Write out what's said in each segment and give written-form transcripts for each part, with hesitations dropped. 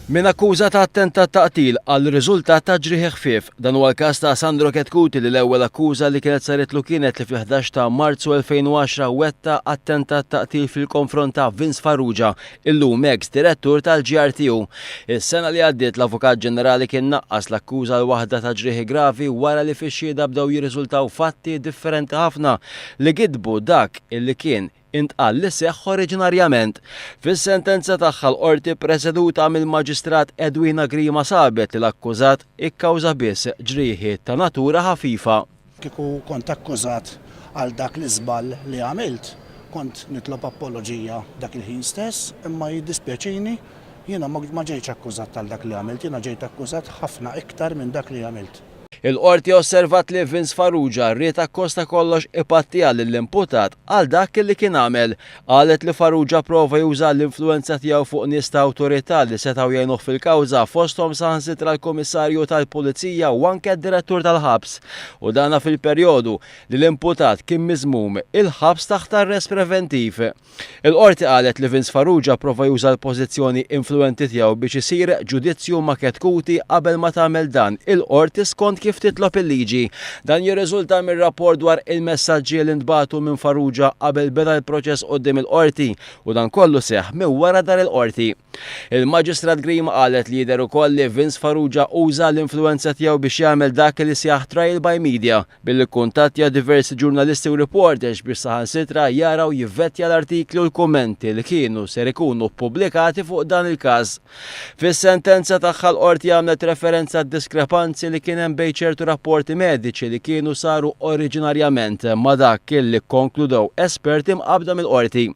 Min akkuża ta' attentat ta' qtil għal riżultat ta' ġrieħ ħfief. Dan huwa l-każ ta' Sandro Ketkuti li l-ewwel akkuża li kienet saritlu kienet li fl-11 ta' Marzu 2010 wetta attentat ta' qtil fil-konfront ta' Vince Farrugia, illum ex-direttur tal-GRTU. Is-sena li għaddiet l-Avukat Ġenerali kien naqqas l-akkuża l-waħda ta' ġrieħi gravi wara li fix-xhieda bdew jirriżultaw fatti differenti ħafna li gidbu dak illi kien intqal li seħħ oriġinarjament. Fis-sentenza tagħha l-qorti preseduta mill-Maġistrat Edwina Grima sabet li l-akkużat ikkawża biss ġrieħi ta' natura ħafifa. Kieku kont akkużat għal dak l-iżball li għamilt, kont nitlob apoloġija dak il-ħin stess, imma jiddispjaċini jiena ma ġejtx akkużat għal dak li għamilt, jiena ġejt akkużat ħafna iktar minn dak li għamilt. Il-qorti osservat li Vince Farrugia rriet akkosta kollox ipattija lill-imputat għal dak li kien għamel. Qalet li Farrugia prova juża l-influenza tiegħu fuq nies ta' awtorità li setgħu jgħinuh fil-kawża fosthom saħansitra l-Kummissarju tal-Pulizija u anke d-Direttur tal-Ħabs. U dana fil-perjodu li l-imputat kien miżmum il-ħabs taħt arrest preventiv. Il-qorti qalet li Vince Farrugia prova juża l-pożizzjoni influenti tiegħu biex isir ġudizzju ma' Ketkuti qabel ma tagħmel dan. Il-qorti skont kif titlob il-liġi. Dan jirriżulta mir-rapport dwar il-messaġġi li ntbagħtu minn Farrugia qabel beda l-proċess quddiem il-qorti u dan kollu seħħ minn wara dar il-qorti. Il-Maġistrat Grima qalet li jidher ukoll li Vince Farrugia uża l-influenza tiegħu biex jagħmel dak li seħħ trial by media billi kkuntattja diversi ġurnalisti u reporters biex saħansitra jaraw jivvettja l-artikli u l-kummenti li kienu ser ikunu ppubblikati fuq dan il-każ. Fis-sentenza tagħha l-qorti għamlet referenza għad-diskrepanzi li kien hemm bejn ċertu rapporti mediċi li kienu saru oriġinarjament ma' dak li konkludew esperti mqabbda mill-qorti.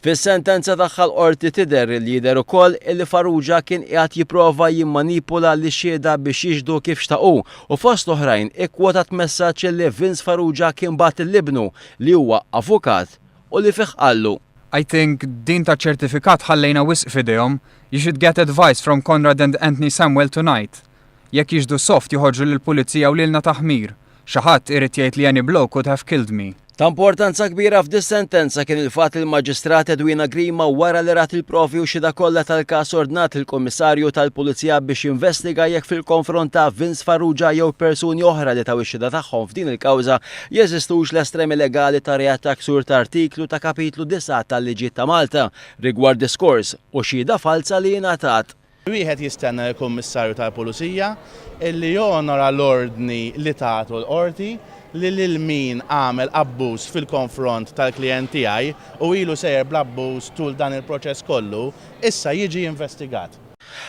Fis-sentenza tagħha l-qorti tidher li jidher ukoll li Farrugia kien qiegħed jipprova jimmanipula l-xhieda biex jiġdu kif xtaqu u fost oħrajn ikkwotat messaġġ li Vince Farrugia kien bagħat il-libnu li huwa avukat u li fih qallu. I think din ta' ċertifikat ħallejna wisq f'idejhom. You should get advice from Conrad and Anthony Samuel tonight. Jekk jiġdu soft joħorġu lill-pulizija u lilna taħmir. Xi ħadd irid jgħid li any bloke could have killed me. Ta' importanza kbira f'dis-sentenza kien il-fatt il-Maġistrat Edwina Grima wara li rat il-provi u xhieda kollha tal-każ ordnat il-Kummissarju tal-Pulizija biex jinvestiga jekk fil-konfront ta' Vince Farrugia jew persuni oħra li taw ix-xhieda tagħhom f'din il-kawża jeżistux l-estremi legali ta' reat ta' ksur ta' artiklu ta' kapitlu 9 tal-Liġi ta' Malta rigward diskors u xhieda falsa li ngħatat. Wieħed jistenna l-Kummissarju tal-Pulizija illi jonora l-ordni li tagħtu l-qorti li lil min għamel abbuż fil-konfront tal-klijent tiegħi u ilu sejjer bl-abbuż tul dan il-proċess kollu, issa jiġi investigat.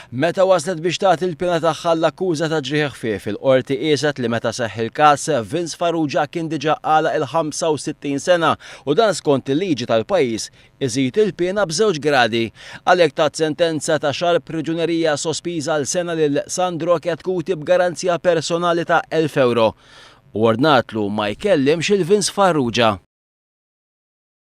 Meta waslet biex tagħti l-pina tagħha l-akkuża ta' ġrieħ ħfief, il-qorti qiset li meta seħħ il-każ Vince Farrugia kien diġà għala il-65 sena u dan skont il-liġi tal-pajjiż iżid il-pena b'2 gradi. Għalhekk tat sentenza ta' xahar priġunerija sospiża l sena lil Sandro Ketkuti b'garanzija personali ta' €1000 u ordnatlu ma jkellimx il-Vince Farrugia.